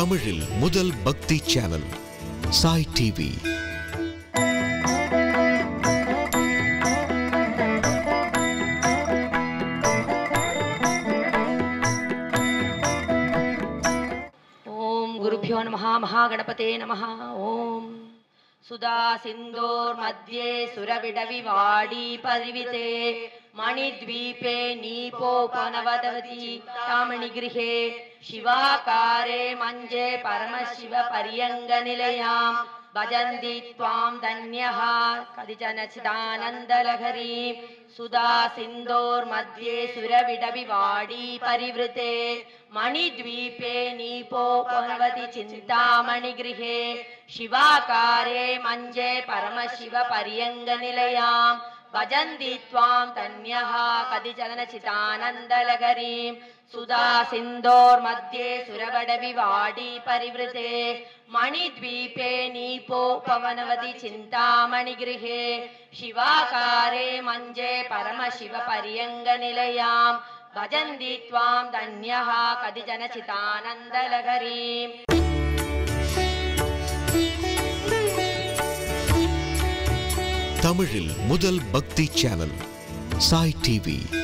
தமிழில் முதல் பக்தி சேனல் சாய் டிவி. ஓம் குருभ्यो நமः. மகாகணபதே நமः. ஓம் சுதா சிந்தோர் மத்தியே சுரவிடவிவாடி பரிவிதே மணித்வீபே நீபோபனவதவதி தாமணிகிருஹே शिवाकारे मञ्जे परमशिव पर्यङ्ग निलयां भजन्ति त्वां धन्यः कतिचन चिदानन्दलहरी सुधा सिन्धोर्मध्ये सुरविडविवाडी परिवृते मणिद्वीपे नीपोपनवति चिन्तामणिगृहे शिवाकारे मञ्जे परमशिव पर्यङ्ग निलयां भजन्ति त्वां धन्यः कतिचन चिदानन्दलहरी सुधा सिन्धोर्मध्ये सुरवडविवाडी परिवृते मणिद्वीपे नीपोपवनवति चिन्तामणिगृहे शिवाकारे मञ्जे परमशिव पर्यङ्ग निलयां भजन्ति त्वां धन्यः कतिचन चिदानन्दलहरी. தமிழில் முதல் பக்தி சேனல் சாய் டிவி.